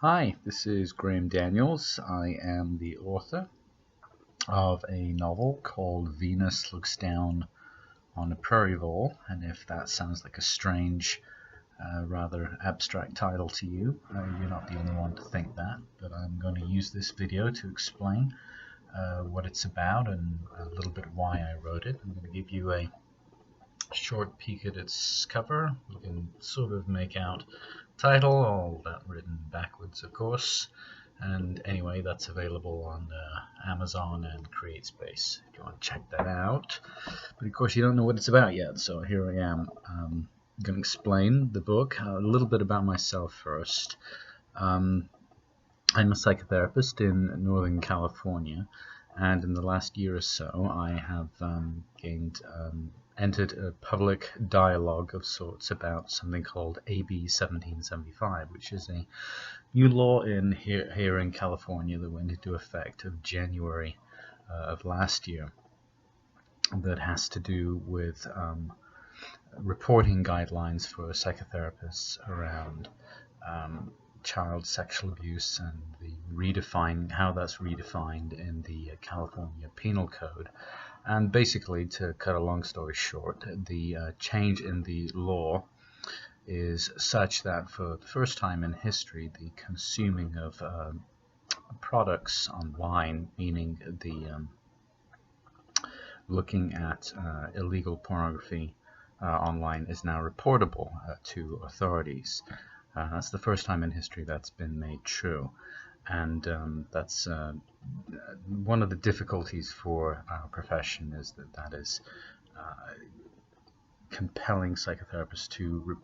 Hi, this is Graeme Daniels. I am the author of a novel called Venus Looks Down on a Prairie Vole, and if that sounds like a strange, rather abstract title to you, you're not the only one to think that, but I'm going to use this video to explain what it's about and a little bit why I wrote it. I'm going to give you a short peek at its cover. You can sort of make out title, all that written backwards of course, and anyway, that's available on Amazon and CreateSpace if you want to check that out. But of course you don't know what it's about yet, so here I am. I'm going to explain the book. A little bit about myself first. I'm a psychotherapist in Northern California, and in the last year or so I have entered a public dialogue of sorts about something called AB 1775, which is a new law here in California that went into effect of January of last year, that has to do with reporting guidelines for psychotherapists around child sexual abuse and how that's redefined in the California Penal Code. And basically, to cut a long story short, the change in the law is such that for the first time in history, the consuming of products online, meaning the looking at illegal pornography online, is now reportable to authorities. That's the first time in history that's been made true, and that's one of the difficulties for our profession, is that is compelling psychotherapists to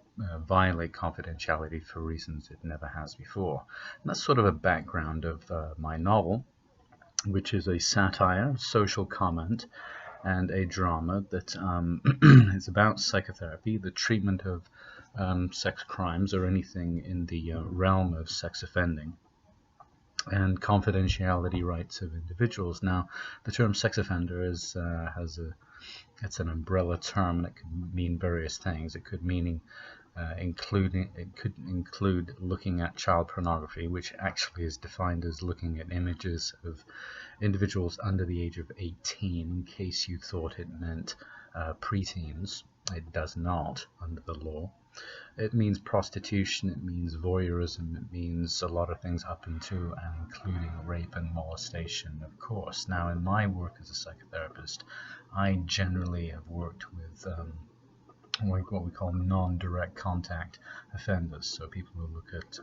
violate confidentiality for reasons it never has before. And that's sort of a background of my novel, which is a satire, social comment, and a drama that is about psychotherapy, the treatment of sex crimes or anything in the realm of sex offending, and confidentiality rights of individuals. Now, the term sex offender it's an umbrella term, and it could mean various things. It could include looking at child pornography, which actually is defined as looking at images of individuals under the age of 18, in case you thought it meant preteens. It does not under the law. It means prostitution, it means voyeurism, it means a lot of things up into and including rape and molestation, of course. Now, in my work as a psychotherapist, I generally have worked with what we call non-direct contact offenders, so people who look at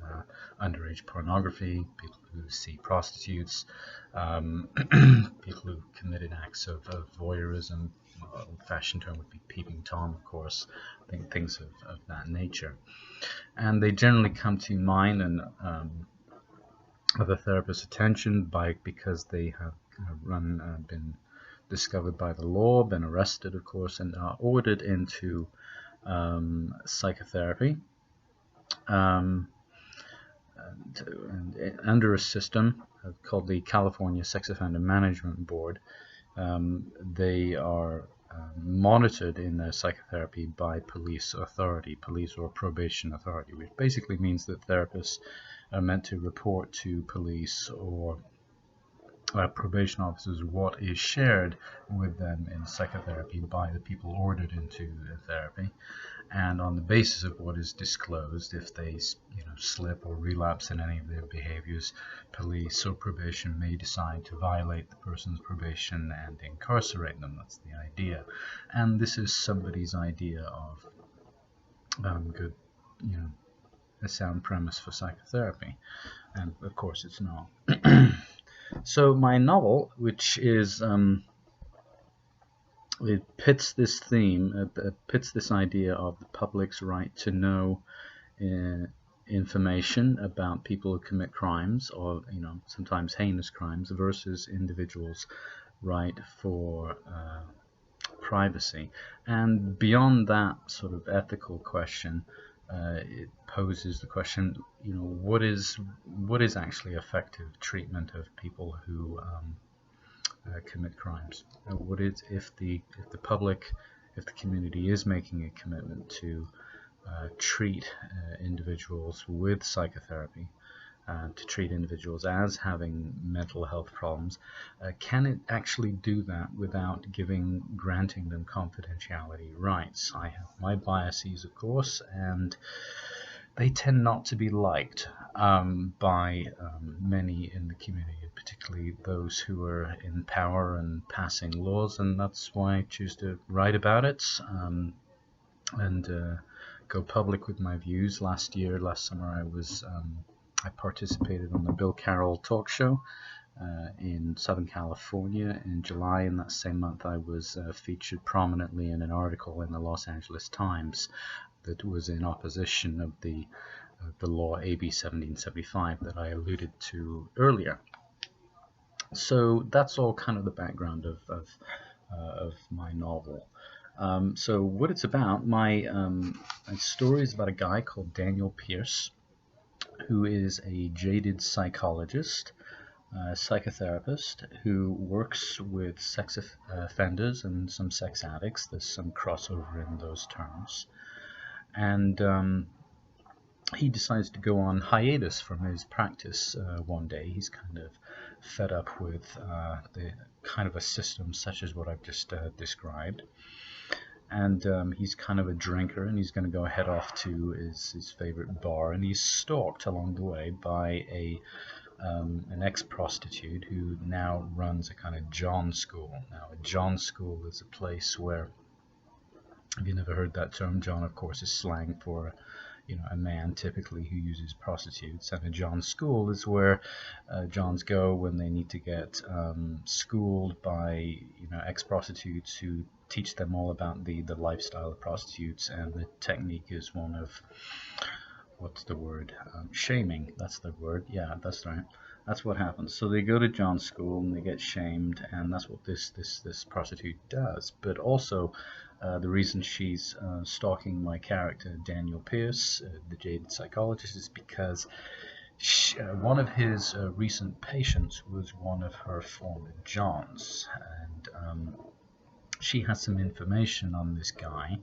underage pornography, people who see prostitutes, people who committed acts of voyeurism. Old-fashioned term would be peeping Tom, of course, things of that nature. And they generally come to mind and of a therapist's attention because they have been discovered by the law, been arrested, of course, and are ordered into psychotherapy and under a system called the California Sex Offender Management Board. They are monitored in their psychotherapy by police or probation authority, which basically means that therapists are meant to report to police or probation officers what is shared with them in psychotherapy by the people ordered into the therapy, and on the basis of what is disclosed, if they slip or relapse in any of their behaviors, police or probation may decide to violate the person's probation and incarcerate them. That's the idea, and this is somebody's idea of a sound premise for psychotherapy, and of course it's not. So my novel, which is it pits this theme, pits this idea of the public's right to know information about people who commit crimes, or sometimes heinous crimes, versus individuals' right for privacy. And beyond that sort of ethical question, it poses the question, what is actually effective treatment of people who commit crimes? What is if the community is making a commitment to treat individuals with psychotherapy to treat individuals as having mental health problems, can it actually do that without granting them confidentiality rights? I have my biases, of course, and they tend not to be liked by many in the community, particularly those who are in power and passing laws, and that's why I choose to write about it and go public with my views. Last summer, I participated on the Bill Carroll talk show in Southern California. In July, in that same month, I was featured prominently in an article in the Los Angeles Times that was in opposition of the law AB 1775 that I alluded to earlier. So that's all kind of the background of my novel. So what it's about, my story is about a guy called Daniel Pierce, who is a jaded psychologist, psychotherapist, who works with sex offenders and some sex addicts. There's some crossover in those terms. And he decides to go on hiatus from his practice one day. He's kind of fed up with the kind of a system such as what I've just described. And he's kind of a drinker, and he's going to go head off to his favorite bar, and he's stalked along the way by an ex-prostitute who now runs a kind of John school. Now, a John school is a place where, have you never heard that term? John, of course, is slang for a man typically who uses prostitutes, and a John school is where Johns go when they need to get schooled by ex-prostitutes who teach them all about the lifestyle of prostitutes, and the technique is one of, what's the word? Shaming. That's the word. Yeah, that's right. That's what happens. So they go to John's school and they get shamed, and that's what this prostitute does. But also, the reason she's stalking my character, Daniel Pierce, the jaded psychologist, is because one of his recent patients was one of her former Johns, and she has some information on this guy,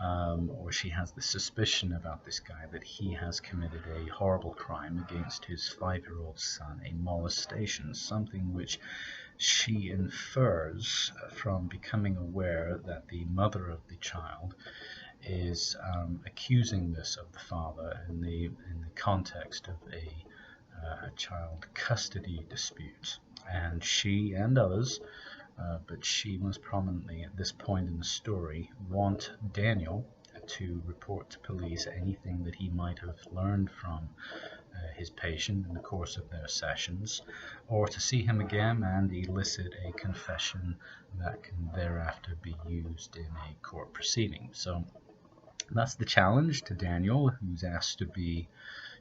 or she has the suspicion about this guy that he has committed a horrible crime against his 5-year-old son, a molestation, something which she infers from becoming aware that the mother of the child is accusing this of the father in the context of a child custody dispute. And she and others, but she most prominently at this point in the story, want Daniel to report to police anything that he might have learned from his patient in the course of their sessions, or to see him again and elicit a confession that can thereafter be used in a court proceeding. So that's the challenge to Daniel, who's asked to be,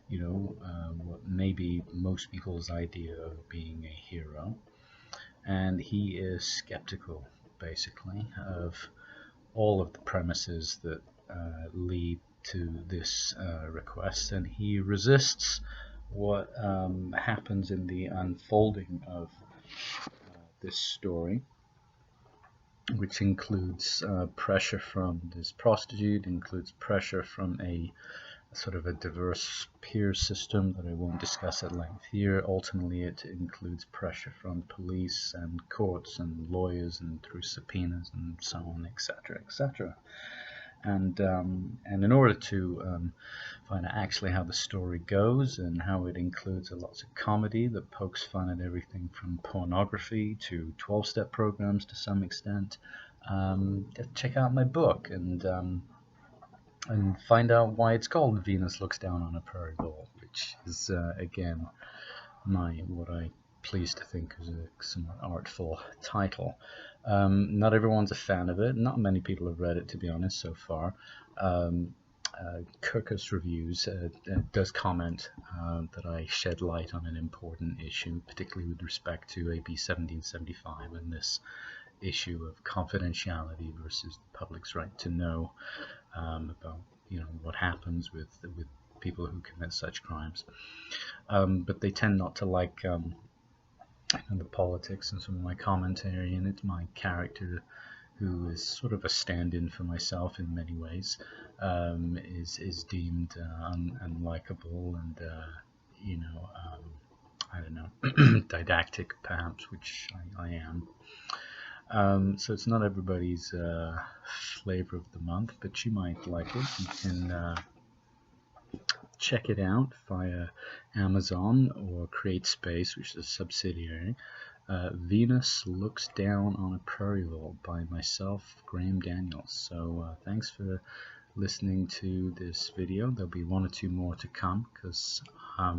what may be most people's idea of being a hero. And he is skeptical, basically, of all of the premises that lead to this request, and he resists what happens in the unfolding of this story, which includes pressure from this prostitute, includes pressure from a sort of a diverse peer system that I won't discuss at length here. Ultimately, it includes pressure from police and courts and lawyers and through subpoenas and so on, etc., etc. And in order to find out actually how the story goes and how it includes lots of comedy that pokes fun at everything from pornography to 12-step programs to some extent, check out my book and find out why it's called Venus Looks Down on a Prairie Vole, which is, again, what I pleased to think is a somewhat artful title. Not everyone's a fan of it. Not many people have read it, to be honest, so far. Kirkus Reviews does comment that I shed light on an important issue, particularly with respect to AB 1775 and this issue of confidentiality versus the public's right to know about what happens with people who commit such crimes. But they tend not to like the politics and some of my commentary, and it's my character, who is sort of a stand-in for myself in many ways, is deemed unlikable, and I don't know, didactic perhaps, which I am. So it's not everybody's flavor of the month, but you might like it. You can check it out via Amazon or CreateSpace, which is a subsidiary. Venus Looks Down on a Prairie Vole by myself, Graeme Daniels. So thanks for listening to this video. There'll be one or two more to come, because I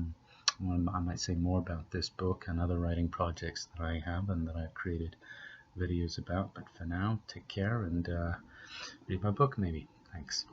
might say more about this book and other writing projects that I have and that I've created videos about. But for now, take care and read my book maybe. Thanks.